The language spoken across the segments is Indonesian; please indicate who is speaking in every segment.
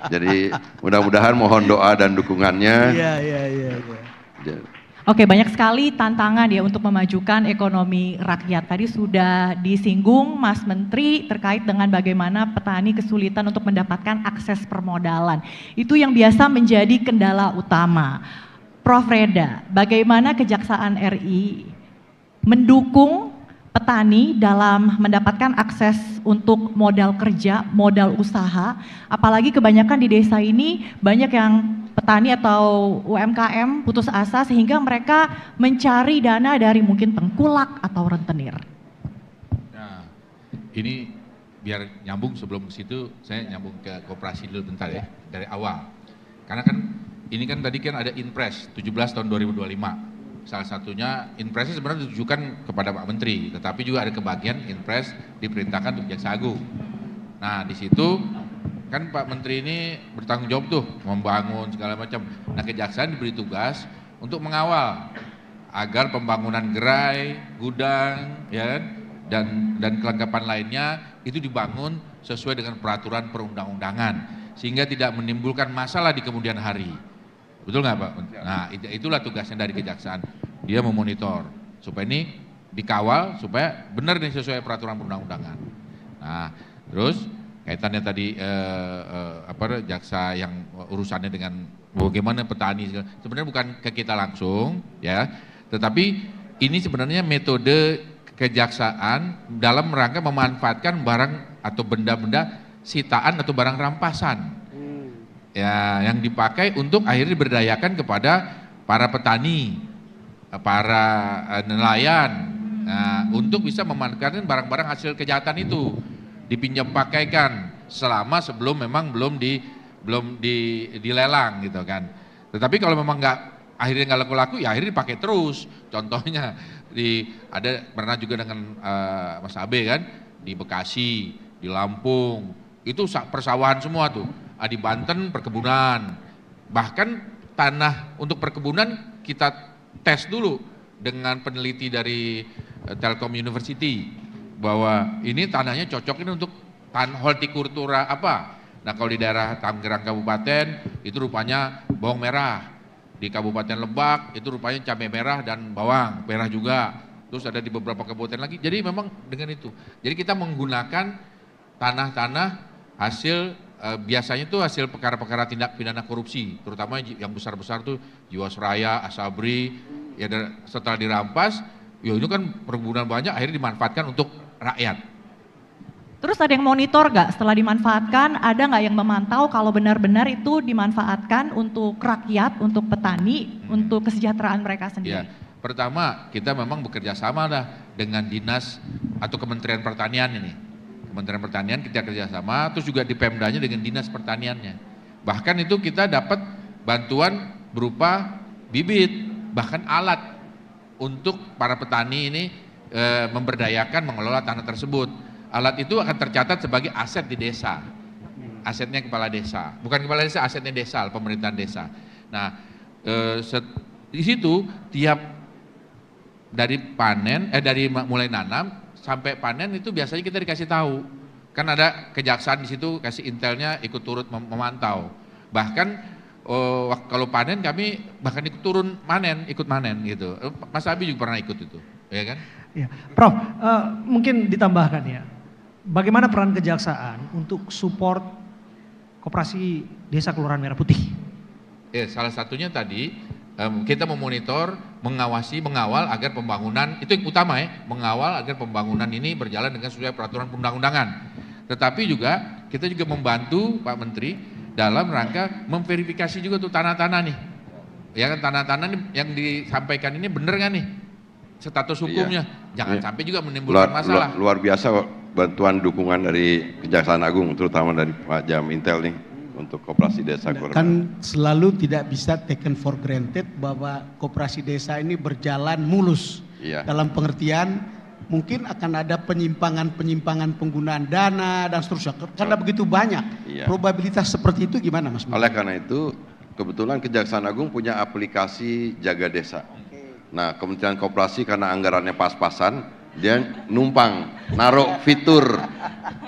Speaker 1: Jadi mudah-mudahan mohon doa dan dukungannya.
Speaker 2: Iya.
Speaker 3: Oke, banyak sekali tantangan ya untuk memajukan ekonomi rakyat. Tadi sudah disinggung Mas Menteri terkait dengan bagaimana petani kesulitan untuk mendapatkan akses permodalan. Itu yang biasa menjadi kendala utama. Prof. Reda, bagaimana Kejaksaan RI mendukung petani dalam mendapatkan akses untuk modal kerja, modal usaha, apalagi kebanyakan di desa ini banyak yang petani atau UMKM putus asa sehingga mereka mencari dana dari mungkin tengkulak atau rentenir.
Speaker 4: Nah, ini biar nyambung sebelum ke situ, saya nyambung ke koperasi dulu bentar ya, dari awal. Karena kan ini kan tadi kan ada Inpres 17 tahun 2025. Salah satunya Inpresnya sebenarnya ditujukan kepada Pak Menteri, tetapi juga ada kebagian Inpres diperintahkan untuk Jaksa Agung. Nah, di situ kan Pak Menteri ini bertanggung jawab tuh membangun segala macam. Nah, Kejaksaan diberi tugas untuk mengawal agar pembangunan gerai, gudang, ya, dan kelengkapan lainnya itu dibangun sesuai dengan peraturan perundang-undangan sehingga tidak menimbulkan masalah di kemudian hari. Betul nggak Pak? Nah, itulah tugasnya dari Kejaksaan. Dia memonitor supaya ini dikawal supaya benar nih sesuai peraturan perundang-undangan. Nah, terus kaitannya tadi jaksa yang urusannya dengan bagaimana petani sebenarnya bukan ke kita langsung ya, tetapi ini sebenarnya metode kejaksaan dalam rangka memanfaatkan barang atau benda-benda sitaan atau barang rampasan ya yang dipakai untuk akhirnya diberdayakan kepada para petani, para nelayan untuk bisa memanfaatkan barang-barang hasil kejahatan itu. Dipinjam pakaikan selama sebelum memang belum dilelang gitu kan. Tetapi kalau memang akhirnya nggak laku-laku ya akhirnya dipakai terus. Contohnya ada pernah juga dengan Mas Abe kan di Bekasi, di Lampung itu persawahan semua tuh. Di Banten perkebunan. Bahkan tanah untuk perkebunan kita tes dulu dengan peneliti dari Telkom University. Bahwa ini tanahnya cocok ini untuk hortikultura apa. Nah kalau di daerah Tangerang Kabupaten itu rupanya bawang merah. Di Kabupaten Lebak itu rupanya cabai merah dan bawang merah juga. Terus ada di beberapa kabupaten lagi. Jadi memang dengan itu. Jadi kita menggunakan tanah-tanah hasil biasanya itu hasil perkara-perkara tindak pidana korupsi. Terutama yang besar-besar tuh Jiwasraya, Asabri. Ya setelah dirampas, ya itu kan perkebunan banyak akhirnya dimanfaatkan untuk rakyat.
Speaker 3: Terus ada yang monitor nggak setelah dimanfaatkan, ada nggak yang memantau kalau benar-benar itu dimanfaatkan untuk rakyat, untuk petani, untuk kesejahteraan mereka sendiri?
Speaker 4: Ya, pertama kita memang bekerja sama dengan dinas atau Kementerian Pertanian ini. Kementerian Pertanian kita kerjasama, terus juga di Pemdanya dengan dinas pertaniannya. Bahkan itu kita dapat bantuan berupa bibit, bahkan alat untuk para petani ini memberdayakan mengelola tanah tersebut. Alat itu akan tercatat sebagai aset di desa, asetnya kepala desa, bukan kepala desa, asetnya desa, pemerintahan desa. Nah, di situ tiap dari panen, dari mulai nanam sampai panen itu biasanya kita dikasih tahu, kan ada kejaksaan di situ kasih intelnya ikut turut memantau. Bahkan kalau panen kami bahkan ikut turun ikut manen gitu. Mas Abi juga pernah ikut itu, ya kan?
Speaker 2: Ya. Prof, mungkin ditambahkan ya, bagaimana peran kejaksaan untuk support koperasi desa Kelurahan Merah Putih?
Speaker 4: Ya, salah satunya tadi kita memonitor, mengawal agar pembangunan, itu yang utama ya, mengawal agar pembangunan ini berjalan dengan sesuai peraturan perundang-undangan. Tetapi juga kita juga membantu Pak Menteri dalam rangka memverifikasi juga tuh tanah-tanah nih. Ya kan tanah-tanah yang disampaikan ini bener nggak nih status hukumnya? Iya. Jangan sampai juga menimbulkan masalah.
Speaker 1: Luar biasa bantuan dukungan dari Kejaksaan Agung, terutama dari Pak Jam Intel nih untuk koperasi desa.
Speaker 5: Kan selalu tidak bisa taken for granted bahwa koperasi desa ini berjalan mulus.
Speaker 1: Iya.
Speaker 5: Dalam pengertian mungkin akan ada penyimpangan penggunaan dana dan seterusnya. Karena begitu banyak.
Speaker 1: Iya.
Speaker 5: Probabilitas seperti itu gimana Mas?
Speaker 1: Oleh karena itu kebetulan Kejaksaan Agung punya aplikasi Jaga Desa. Nah, Kementerian Koperasi karena anggarannya pas-pasan, dia naruh fitur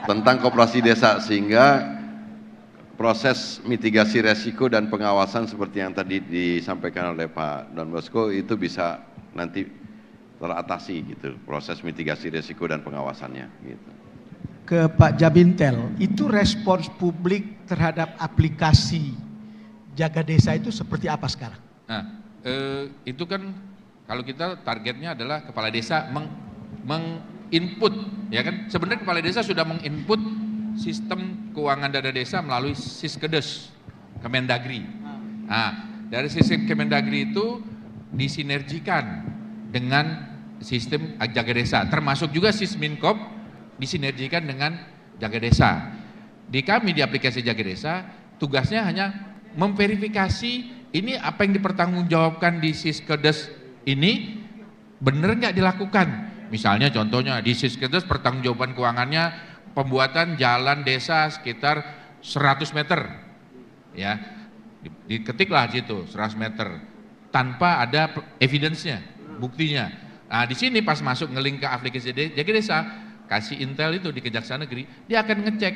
Speaker 1: tentang koperasi desa sehingga proses mitigasi resiko dan pengawasan seperti yang tadi disampaikan oleh Pak Don Bosco itu bisa nanti teratasi gitu, proses mitigasi resiko dan pengawasannya gitu.
Speaker 5: Ke Pak Jabintel, itu respons publik terhadap aplikasi Jaga Desa itu seperti apa sekarang?
Speaker 4: Nah, itu kan kalau kita targetnya adalah kepala desa menginput, ya kan? Sebenarnya kepala desa sudah menginput sistem keuangan dana desa melalui Siskedes, Kemendagri. Nah, dari sistem Kemendagri itu disinergikan dengan sistem Jaga Desa, termasuk juga Sisminkop disinergikan dengan Jaga Desa. Di kami di aplikasi Jaga Desa, tugasnya hanya memverifikasi ini apa yang dipertanggungjawabkan di Siskedes ini benar nggak dilakukan. Misalnya contohnya di Siskedes pertanggungjawaban keuangannya pembuatan jalan desa sekitar 100 meter, ya diketiklah situ 100 meter tanpa ada evidence-nya, buktinya. Nah di sini pas masuk ngelink ke aplikasi Jaga Desa, kasih intel itu di Kejaksaan Negeri, dia akan ngecek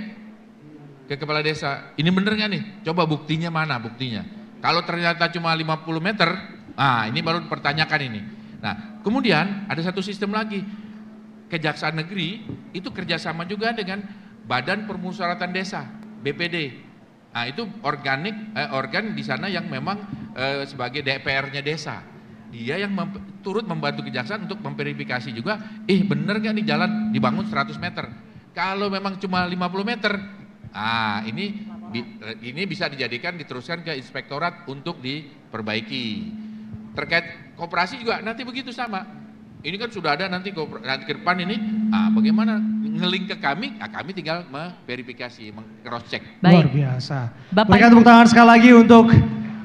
Speaker 4: ke kepala desa, ini bener nggak nih? Coba buktinya mana buktinya? Kalau ternyata cuma 50 meter, nah ini baru dipertanyakan ini. Nah kemudian ada satu sistem lagi, Kejaksaan Negeri itu kerjasama juga dengan Badan Permusyawaratan Desa, BPD. Nah itu organ di sana yang memang sebagai DPR-nya desa. Dia yang turut membantu kejaksaan untuk memverifikasi juga, bener nggak nih jalan dibangun 100 meter. Kalau memang cuma 50 meter, ini bisa dijadikan diteruskan ke inspektorat untuk diperbaiki. Terkait koperasi juga nanti begitu sama. Ini kan sudah ada nanti ke depan ini, bagaimana ngelink ke kami, kami tinggal memverifikasi, meng-cross check.
Speaker 2: Luar biasa. Berikan tepuk tangan sekali lagi untuk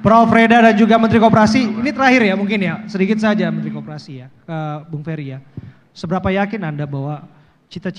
Speaker 2: Prof. Reda dan juga Menteri Koperasi. Ini terakhir ya mungkin ya, sedikit saja Menteri Koperasi ya, ke Bung Ferry ya. Seberapa yakin Anda bahwa cita-cita